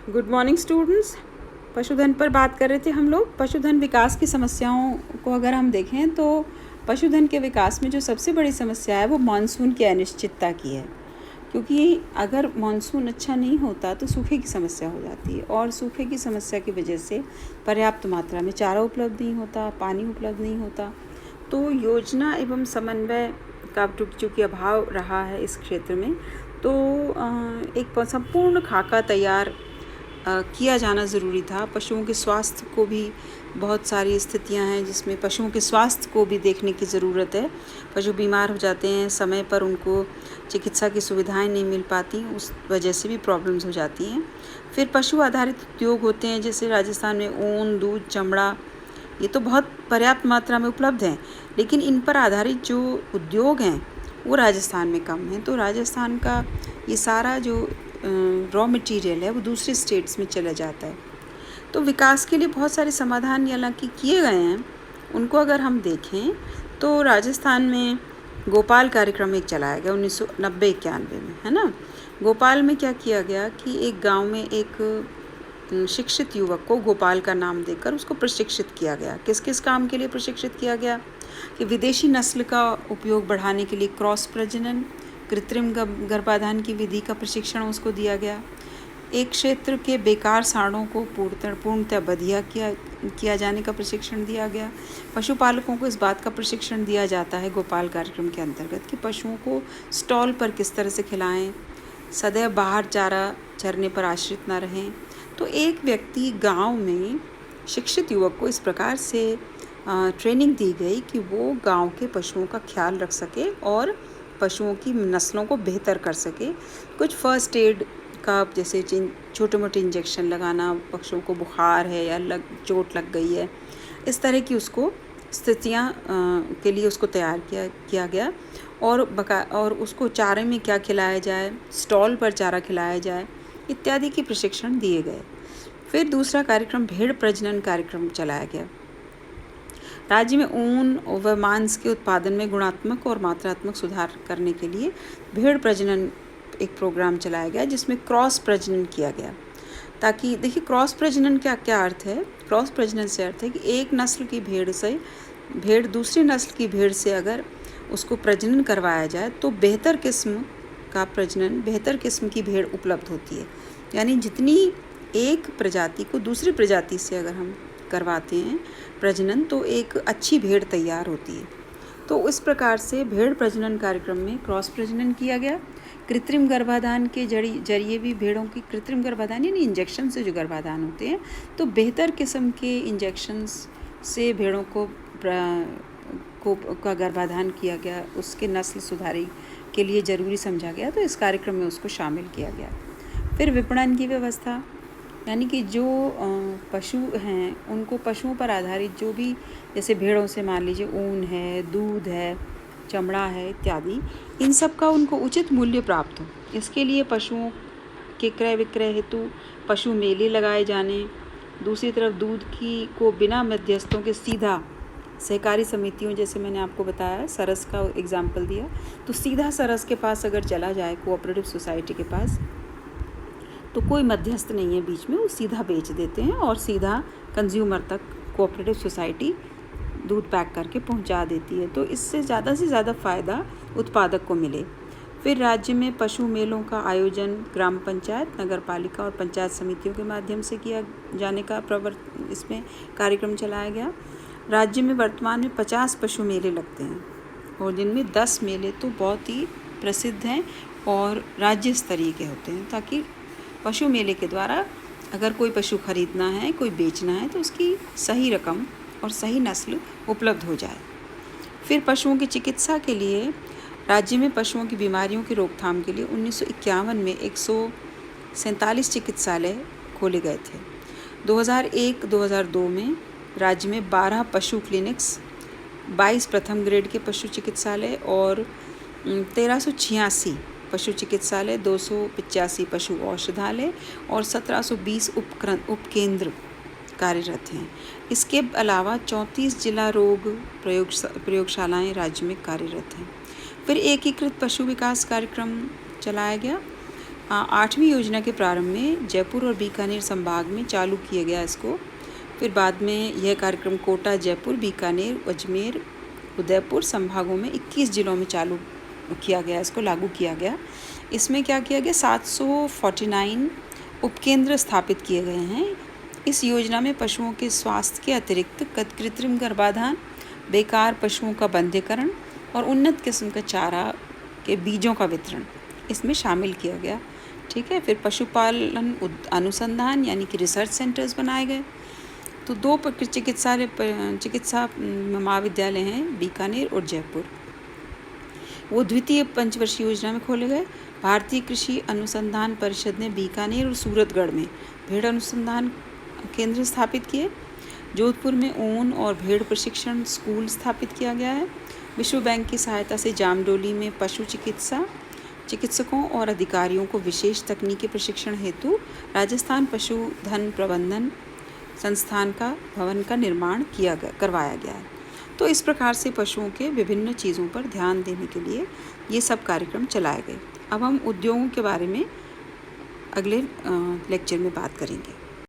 Good morning students. पशुधन पर बात कर रहे थे हम लोग। पशुधन विकास की समस्याओं को अगर हम देखें तो पशुधन के विकास में जो सबसे बड़ी समस्या है वो मानसून की अनिश्चितता की है, क्योंकि अगर मानसून अच्छा नहीं होता तो सूखे की समस्या हो जाती है और सूखे की समस्या की वजह से पर्याप्त मात्रा में चारा उपलब्ध नहीं होता, पानी उपलब्ध नहीं होता। तो योजना एवं समन्वय का चूँकि अभाव रहा है इस क्षेत्र में, तो एक संपूर्ण खाका तैयार किया जाना ज़रूरी था। पशुओं के स्वास्थ्य को भी बहुत सारी स्थितियां हैं जिसमें पशुओं के स्वास्थ्य को भी देखने की ज़रूरत है। पशु बीमार हो जाते हैं, समय पर उनको चिकित्सा की सुविधाएं नहीं मिल पाती, उस वजह से भी प्रॉब्लम्स हो जाती हैं। फिर पशु आधारित उद्योग होते हैं, जैसे राजस्थान में ऊन, दूध, चमड़ा, ये तो बहुत पर्याप्त मात्रा में उपलब्ध हैं, लेकिन इन पर आधारित जो उद्योग हैं वो राजस्थान में कम हैं। तो राजस्थान का ये सारा जो रॉ मटेरियल है वो दूसरे स्टेट्स में चला जाता है। तो विकास के लिए बहुत सारे समाधान हालांकि किए गए हैं। उनको अगर हम देखें तो राजस्थान में गोपाल कार्यक्रम एक चलाया गया 1990-91 में, है ना। गोपाल में क्या किया गया कि एक गांव में एक शिक्षित युवक को गोपाल का नाम देकर उसको प्रशिक्षित किया गया। किस किस काम के लिए प्रशिक्षित किया गया कि विदेशी नस्ल का उपयोग बढ़ाने के लिए क्रॉस प्रजनन, कृत्रिम गर्भाधान की विधि का प्रशिक्षण उसको दिया गया। एक क्षेत्र के बेकार सांडों को पूर्णतः बधिया किया जाने का प्रशिक्षण दिया गया। पशुपालकों को इस बात का प्रशिक्षण दिया जाता है गोपाल कार्यक्रम के अंतर्गत कि पशुओं को स्टॉल पर किस तरह से खिलाएं, सदैव बाहर चारा चरने पर आश्रित ना रहें। तो एक व्यक्ति गांव में शिक्षित युवक को इस प्रकार से ट्रेनिंग दी गई कि वो गांव के पशुओं का ख्याल रख सके और पशुओं की नस्लों को बेहतर कर सके। कुछ फर्स्ट एड का, जैसे छोटे मोटे इंजेक्शन लगाना, पशुओं को बुखार है या चोट लग गई है, इस तरह की उसको स्थितियाँ के लिए उसको तैयार किया गया। और उसको चारे में क्या खिलाया जाए, स्टॉल पर चारा खिलाया जाए, इत्यादि के प्रशिक्षण दिए गए। फिर दूसरा कार्यक्रम भेड़ प्रजनन कार्यक्रम चलाया गया। राज्य में ऊन व मांस के उत्पादन में गुणात्मक और मात्रात्मक सुधार करने के लिए भेड़ प्रजनन एक प्रोग्राम चलाया गया, जिसमें क्रॉस प्रजनन किया गया। ताकि देखिए, क्रॉस प्रजनन का क्या अर्थ है। क्रॉस प्रजनन से अर्थ है कि एक नस्ल की भेड़ दूसरी नस्ल की भेड़ से अगर उसको प्रजनन करवाया जाए तो बेहतर किस्म की भेड़ उपलब्ध होती है। यानी जितनी एक प्रजाति को दूसरी प्रजाति से अगर हम करवाते हैं प्रजनन, तो एक अच्छी भेड़ तैयार होती है। तो इस प्रकार से भेड़ प्रजनन कार्यक्रम में क्रॉस प्रजनन किया गया। कृत्रिम गर्भाधान के जरिए भी भेड़ों की, कृत्रिम गर्भाधान यानी इंजेक्शन से जो गर्भाधान होते हैं, तो बेहतर किस्म के इंजेक्शंस से भेड़ों का गर्भाधान किया गया, उसके नस्ल सुधारी के लिए ज़रूरी समझा गया। तो इस कार्यक्रम में उसको शामिल किया गया। फिर विपणन की व्यवस्था, यानी कि जो पशु हैं उनको पशुओं पर आधारित जो भी, जैसे भेड़ों से मान लीजिए ऊन है, दूध है, चमड़ा है इत्यादि, इन सब का उनको उचित मूल्य प्राप्त हो, इसके लिए पशुओं के क्रय विक्रय हेतु पशु मेले लगाए जाने। दूसरी तरफ दूध को बिना मध्यस्थों के सीधा सहकारी समितियों, जैसे मैंने आपको बताया सरस का एग्जाम्पल दिया, तो सीधा सरस के पास अगर चला जाए, कोऑपरेटिव सोसाइटी के पास, तो कोई मध्यस्थ नहीं है बीच में, वो सीधा बेच देते हैं और सीधा कंज्यूमर तक कोऑपरेटिव सोसाइटी दूध पैक करके पहुंचा देती है। तो इससे ज़्यादा से ज़्यादा फ़ायदा उत्पादक को मिले। फिर राज्य में पशु मेलों का आयोजन ग्राम पंचायत, नगर पालिका और पंचायत समितियों के माध्यम से किया जाने का इसमें कार्यक्रम चलाया गया। राज्य में वर्तमान में 50 पशु मेले लगते हैं और जिनमें 10 मेले तो बहुत ही प्रसिद्ध हैं और राज्य स्तरीय के होते हैं, ताकि पशु मेले के द्वारा अगर कोई पशु खरीदना है, कोई बेचना है, तो उसकी सही रकम और सही नस्ल उपलब्ध हो जाए। फिर पशुओं की चिकित्सा के लिए राज्य में पशुओं की बीमारियों की रोकथाम के लिए 1951 में 147 चिकित्सालय खोले गए थे। 2001-2002 में राज्य में 12 पशु क्लिनिक्स, 22 प्रथम ग्रेड के पशु चिकित्सालय और 1386 पशु चिकित्सालय, 285 पशु औषधालय और 1720 उपकेंद्र कार्यरत हैं। इसके अलावा 34 जिला रोग प्रयोगशालाएं राज्य में कार्यरत हैं। फिर एकीकृत पशु विकास कार्यक्रम चलाया गया। 8वीं योजना के प्रारंभ में जयपुर और बीकानेर संभाग में चालू किया गया इसको। फिर बाद में यह कार्यक्रम कोटा, जयपुर, बीकानेर, अजमेर, उदयपुर संभागों में 21 जिलों में चालू किया गया, इसको लागू किया गया। इसमें क्या किया गया, 749 उपकेंद्र स्थापित किए गए हैं। इस योजना में पशुओं के स्वास्थ्य के अतिरिक्त कृत्रिम गर्भाधान, बेकार पशुओं का बंधीकरण और उन्नत किस्म का चारा के बीजों का वितरण इसमें शामिल किया गया। ठीक है। फिर पशुपालन अनुसंधान यानी कि रिसर्च सेंटर्स बनाए गए। तो 2 चिकित्सा महाविद्यालय हैं, बीकानेर और जयपुर। वो द्वितीय पंचवर्षीय योजना में खोले गए। भारतीय कृषि अनुसंधान परिषद ने बीकानेर और सूरतगढ़ में भेड़ अनुसंधान केंद्र स्थापित किए। जोधपुर में ऊन और भेड़ प्रशिक्षण स्कूल स्थापित किया गया है। विश्व बैंक की सहायता से जामडोली में पशु चिकित्सकों और अधिकारियों को विशेष तकनीकी प्रशिक्षण हेतु राजस्थान पशुधन प्रबंधन संस्थान का भवन का निर्माण करवाया गया है। तो इस प्रकार से पशुओं के विभिन्न चीज़ों पर ध्यान देने के लिए ये सब कार्यक्रम चलाए गए। अब हम उद्योगों के बारे में अगले लेक्चर में बात करेंगे।